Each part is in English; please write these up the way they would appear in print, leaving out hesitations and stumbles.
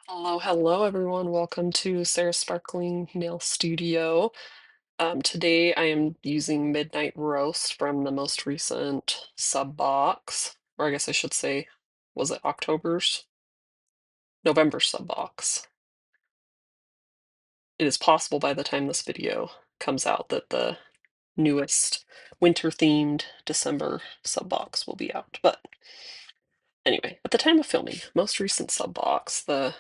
Hello, hello, everyone. Welcome to Sarah Sparkling Nail Studio. Today I am using Midnight Roast from the most recent sub box, or I guess I should say, was it November sub box. It is possible by the time this video comes out that the newest winter-themed December sub box will be out. But anyway, at the time of filming, most recent sub box, the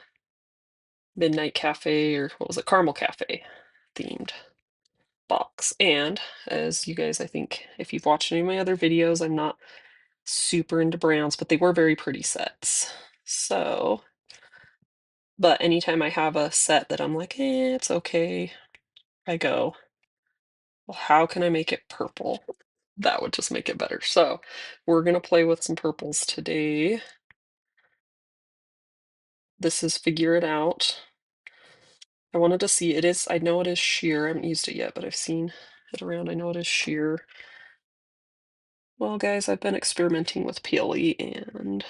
Midnight Cafe, or what was it, Caramel Cafe themed box. And as you guys, I think, if you've watched any of my other videos, I'm not super into browns, but they were very pretty sets. So, but anytime I have a set that I'm like, it's okay, I go, well, how can I make it purple? That would just make it better. So we're gonna play with some purples today. This is Figure It Out. I wanted to see, I know it is sheer. I haven't used it yet, but I've seen it around. I know it is sheer. Well, guys, I've been experimenting with PLE and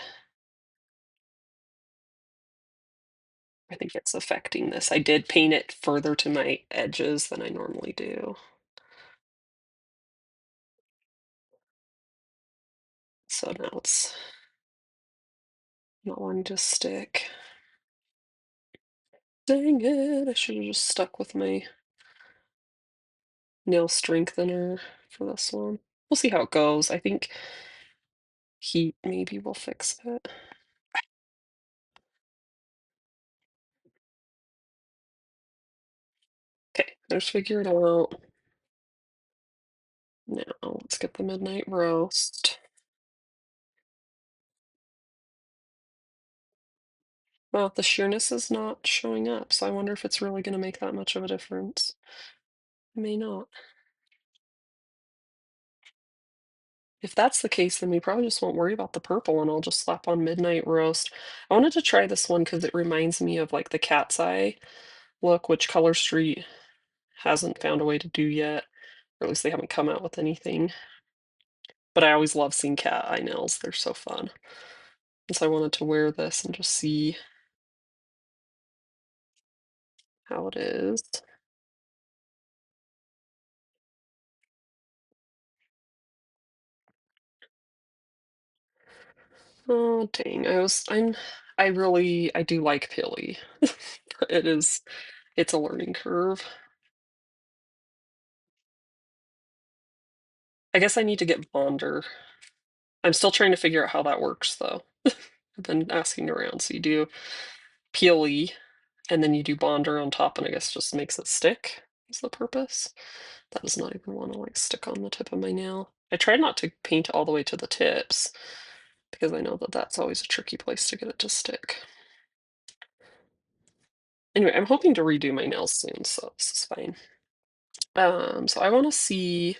I think it's affecting this. I did paint it further to my edges than I normally do. So now it's not wanting to stick. Dang it, I should have just stuck with my nail strengthener for this one. We'll see how it goes. I think heat maybe will fix it. Okay, let's figure it out. Now let's get the midnight roast. Well, the sheerness is not showing up, so I wonder if it's really going to make that much of a difference. It may not. If that's the case, then we probably just won't worry about the purple and I'll just slap on Midnight Roast. I wanted to try this one because it reminds me of like the Cat's Eye look, which Color Street hasn't found a way to do yet, or at least they haven't come out with anything. But I always love seeing cat eye nails. They're so fun. And so I wanted to wear this and just see how it is. Oh dang. I do like Pilly. It's a learning curve. I guess I need to get Bonder. I'm still trying to figure out how that works though. I've been asking around. So you do PLE and then you do Bonder on top and I guess just makes it stick is the purpose. That does not even want to like stick on the tip of my nail. I try not to paint all the way to the tips because I know that that's always a tricky place to get it to stick. Anyway, I'm hoping to redo my nails soon, so this is fine. So I want to see.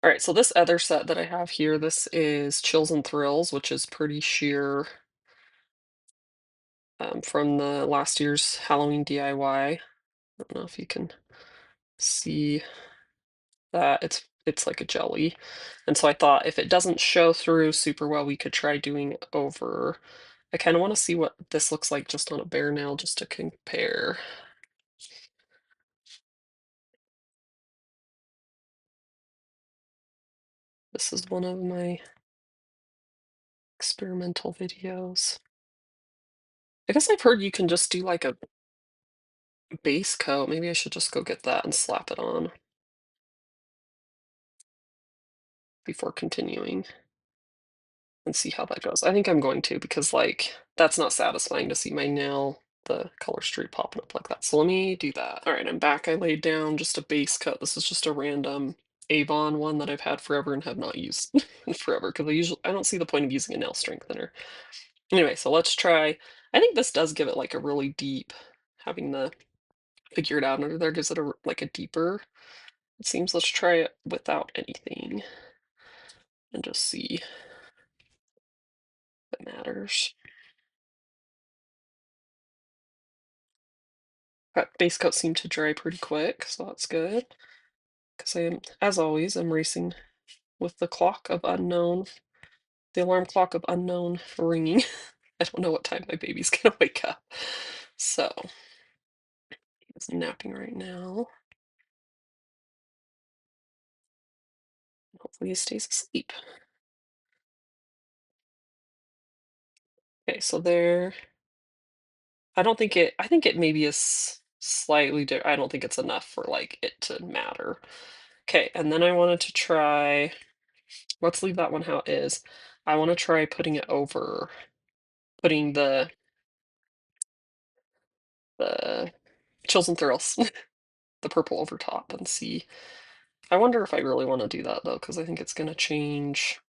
All right, so this other set that I have here, this is Chills and Thrills, which is pretty sheer from the last year's Halloween DIY. I don't know if you can see that. It's like a jelly. And so I thought if it doesn't show through super well, we could try doing it over. I kind of want to see what this looks like just on a bare nail just to compare. This is one of my experimental videos. I guess I've heard you can just do like a base coat. Maybe I should just go get that and slap it on before continuing and see how that goes. I think I'm going to because like that's not satisfying to see my nail, the color streak popping up like that. So let me do that. All right, I'm back. I laid down just a base coat. This is just a random Avon one that I've had forever and have not used in forever because I don't see the point of using a nail strengthener. Anyway, so let's try. I think this does give it like a really deep, having the figure it out under there gives it a like a deeper. It seems. Let's try it without anything and just see if it matters. That base coat seemed to dry pretty quick, so that's good. Because I am, as always, I'm racing with the clock of unknown, the alarm clock of unknown ringing. I don't know what time my baby's gonna wake up. So he's napping right now. Hopefully he stays asleep. Okay, so there. I think it maybe is slightly I don't think it's enough for like it to matter. Okay, and then I wanted to try, let's leave that one how it is. I want to try putting it over, putting the chills and thrills, the purple over top and see. I wonder if I really want to do that though, because I think it's gonna change.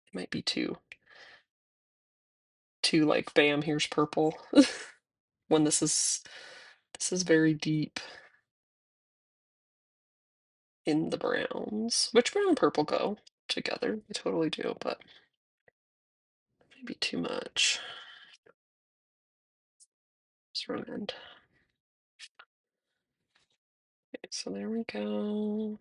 It might be too like bam, here's purple. When this is very deep in the browns. Which brown and purple go together? They totally do, but maybe too much. Just wrong end. Okay, so there we go.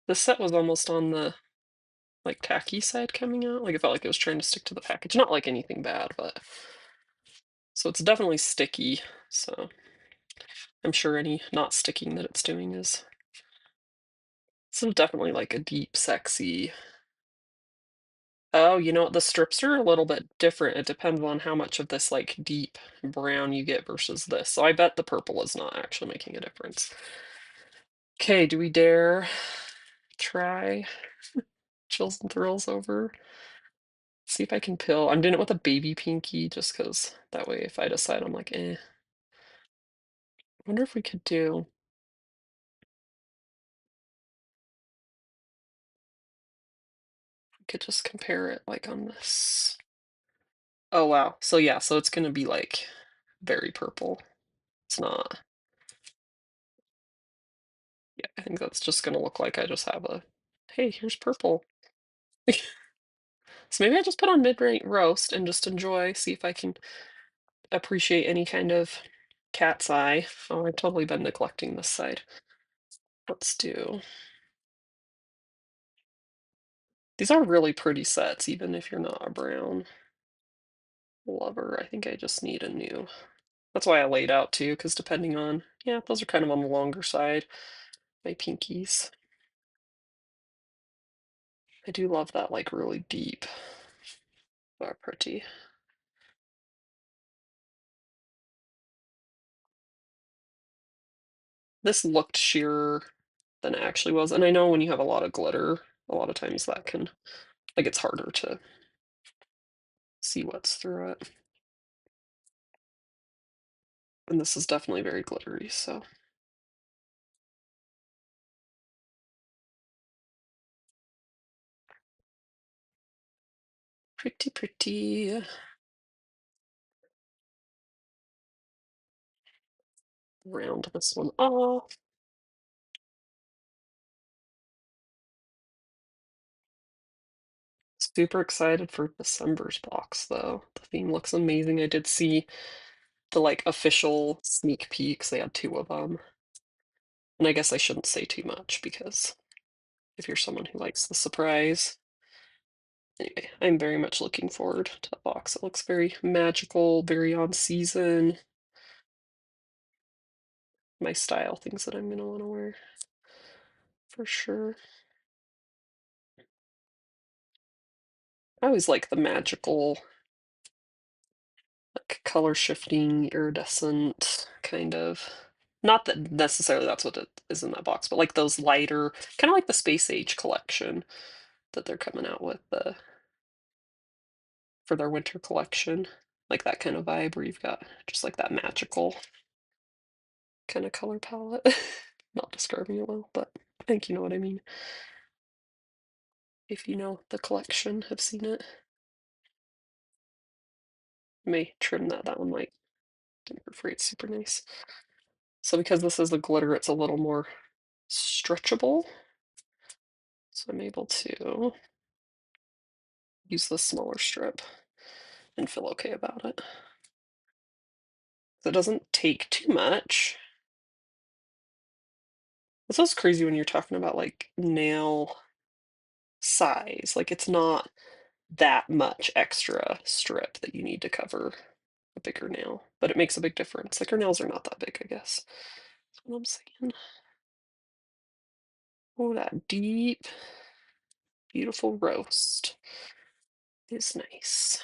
The set was almost on the like tacky side coming out. Like it felt like it was trying to stick to the package. Not like anything bad, but so it's definitely sticky. So I'm sure any not sticking that it's doing is so definitely like a deep, sexy. Oh, you know what? The strips are a little bit different. It depends on how much of this like deep brown you get versus this. So I bet the purple is not actually making a difference. Okay, do we dare try chills and thrills over? See if I can pill. I'm doing it with a baby pinky just because that way if I decide I'm like, eh. I wonder if we could do, we could just compare it like on this. Oh wow. So yeah, so it's gonna be like very purple. It's not. Yeah, I think that's just gonna look like I just have a, hey, here's purple. So maybe I just put on mid-rate roast and just enjoy, see if I can appreciate any kind of cat's eye. Oh, I've totally been neglecting this side. Let's do. These are really pretty sets, even if you're not a brown lover. I think I just need a new. That's why I laid out too, because depending on, yeah, those are kind of on the longer side, my pinkies. I do love that, like really deep. Are pretty. This looked sheerer than it actually was, and I know when you have a lot of glitter, a lot of times that can, like, it's harder to see what's through it. And this is definitely very glittery, so pretty, pretty. Round this one off. Super excited for December's box, though. The theme looks amazing. I did see the like official sneak peeks. They had two of them. And I guess I shouldn't say too much because if you're someone who likes the surprise. Anyway, I'm very much looking forward to the box. It looks very magical, very on season. My style, things that I'm gonna want to wear for sure. I always like the magical, like color shifting, iridescent kind of. Not that necessarily that's what it is in that box, but like those lighter, kind of like the Space Age collection that they're coming out with for their winter collection. Like that kind of vibe where you've got just like that magical kind of color palette. Not describing it well, but I think you know what I mean. If you know the collection, have seen it. May trim that. That one might for free. It's super nice. So because this is the glitter, it's a little more stretchable. So I'm able to use the smaller strip and feel okay about it. So it doesn't take too much. It's also crazy when you're talking about like nail size. Like it's not that much extra strip that you need to cover a bigger nail, but it makes a big difference. Like, her nails are not that big, I guess. That's what I'm saying. Oh, that deep, beautiful roast is nice.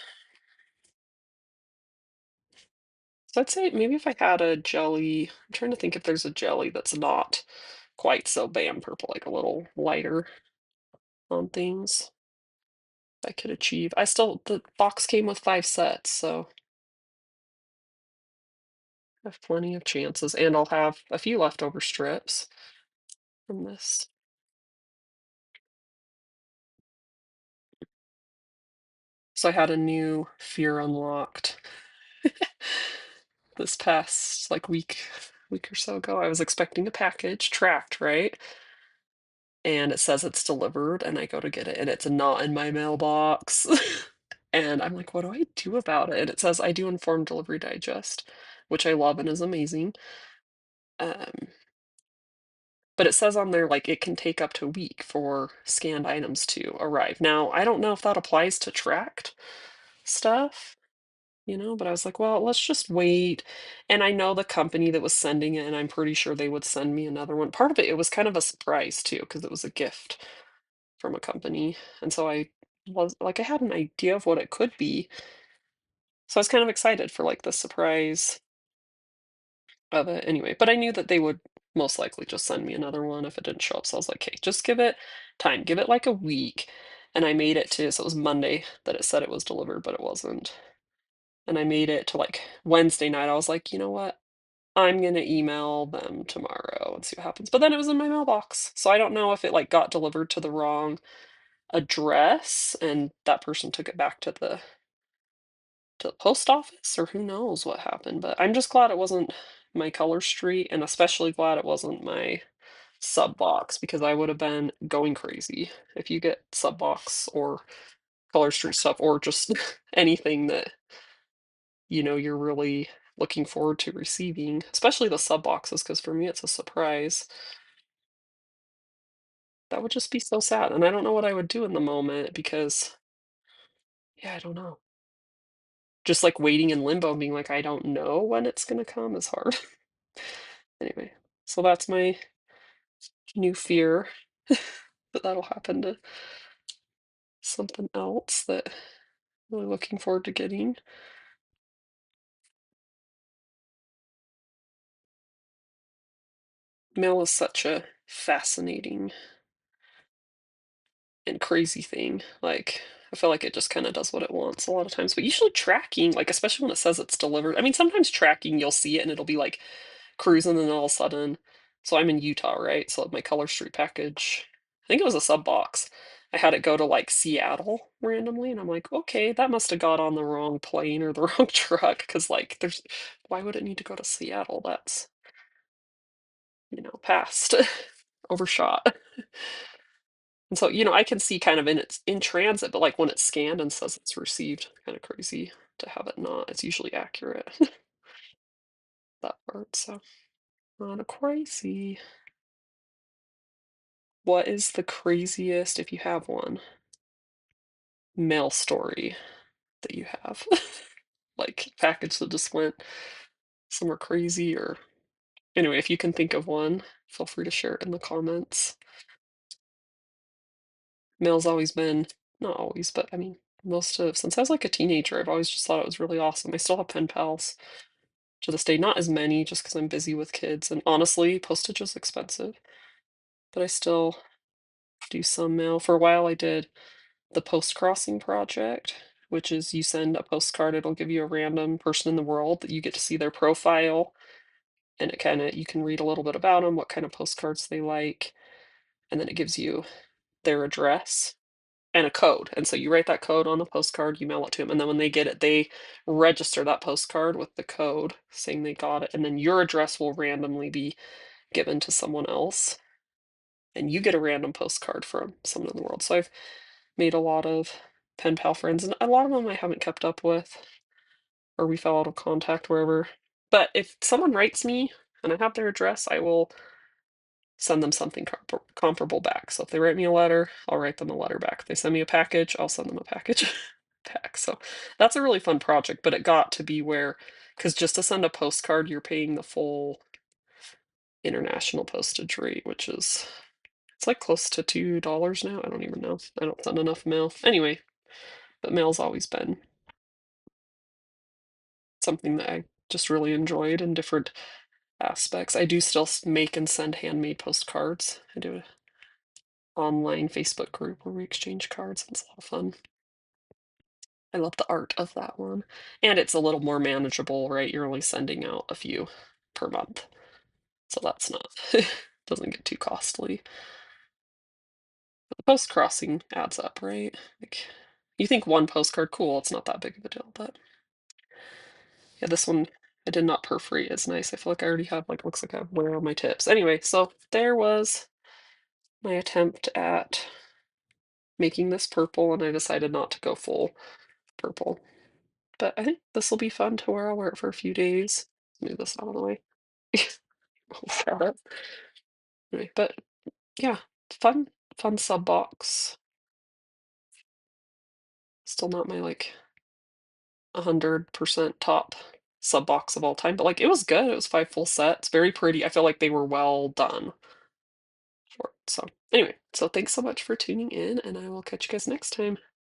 So I'd say maybe if I had a jelly, I'm trying to think if there's a jelly that's not quite so bam purple, like a little lighter on things I could achieve. The box came with 5 sets, so I have plenty of chances, and I'll have a few leftover strips from this. So I had a new fear unlocked this past like week or so ago. I was expecting a package tracked, right? And it says it's delivered, and I go to get it, and it's not in my mailbox. And I'm like, what do I do about it? And it says I do inform Delivery Digest, which I love and is amazing. Um, but it says on there like it can take up to a week for scanned items to arrive. Now, I don't know if that applies to tracked stuff, but I was like, well, let's just wait. And I know the company that was sending it, and I'm pretty sure they would send me another one. Part of it, it was kind of a surprise too, because it was a gift from a company. And so I was like, I had an idea of what it could be. So I was kind of excited for like the surprise of it anyway. But I knew that they would most likely just send me another one if it didn't show up. So I was like, okay, just give it time, give it like a week. And I made it to, so it was Monday that it said it was delivered, but it wasn't. And I made it to like Wednesday night. I was like, you know what? I'm gonna email them tomorrow and see what happens. But then it was in my mailbox. So I don't know if it like got delivered to the wrong address and that person took it back to the post office or who knows what happened. But I'm just glad it wasn't my color street and especially glad it wasn't my sub box because I would have been going crazy if you get sub box or color street stuff or just anything that you're really looking forward to receiving, especially the sub boxes, because for me it's a surprise. That would just be so sad, and I don't know what I would do in the moment because, yeah, I don't know. Just like waiting in limbo and being like, I don't know when it's gonna come is hard. Anyway, so that's my new fear that that'll happen to something else that I'm really looking forward to getting. Mail is such a fascinating and crazy thing. Like, I feel like it just kind of does what it wants a lot of times. But usually tracking, like especially when it says it's delivered. I mean, sometimes tracking you'll see it and it'll be like cruising and then all of a sudden. So I'm in Utah, right? So my Color Street package, I think it was a sub box. I had it go to like Seattle randomly, and I'm like, okay, that must have got on the wrong plane or the wrong truck because like why would it need to go to Seattle? That's past overshot. And so, I can see kind of in transit, but like when it's scanned and says it's received, kind of crazy to have it not. It's usually accurate, that part. So, not crazy. What is the craziest, if you have one, mail story that you have? Like package that just went somewhere crazy or anyway, if you can think of one, feel free to share it in the comments. Mail's always been, not always, but I mean, since I was like a teenager, I've always just thought it was really awesome. I still have pen pals to this day, not as many just because I'm busy with kids. And honestly, postage is expensive, but I still do some mail. For a while, I did the post crossing project, which is you send a postcard, it'll give you a random person in the world that you get to see their profile. And you can read a little bit about them, what kind of postcards they like. And then it gives you their address and a code. And so you write that code on the postcard, you mail it to them, and then when they get it, they register that postcard with the code saying they got it, and then your address will randomly be given to someone else, and you get a random postcard from someone in the world. So I've made a lot of pen pal friends, and a lot of them I haven't kept up with, or we fell out of contact wherever. But if someone writes me and I have their address, I will send them something comparable back. So if they write me a letter, I'll write them a letter back. If they send me a package, I'll send them a package back. So that's a really fun project, but it got to be where, because just to send a postcard, you're paying the full international postage rate, which is it's like close to $2 now. I don't even know. I don't send enough mail. Anyway, but mail's always been something that I just really enjoyed in different aspects. I do still make and send handmade postcards. I do an online Facebook group where we exchange cards. It's a lot of fun. I love the art of that one. And it's a little more manageable, right? You're only sending out a few per month. So that's not doesn't get too costly. But the post crossing adds up, right? Like you think one postcard, cool, it's not that big of a deal, but yeah, this one I did not perforate is nice. I feel like I already have like looks like I have wear on my tips. Anyway, so there was my attempt at making this purple, and I decided not to go full purple. But I think this will be fun to wear. I'll wear it for a few days. Move this out of the way. Shut up. Anyway, but yeah, fun sub box. Still not my like 100% top sub box of all time, but like it was good. It was 5 full sets, very pretty. I feel like they were well done for it. So anyway, so thanks so much for tuning in, and I will catch you guys next time.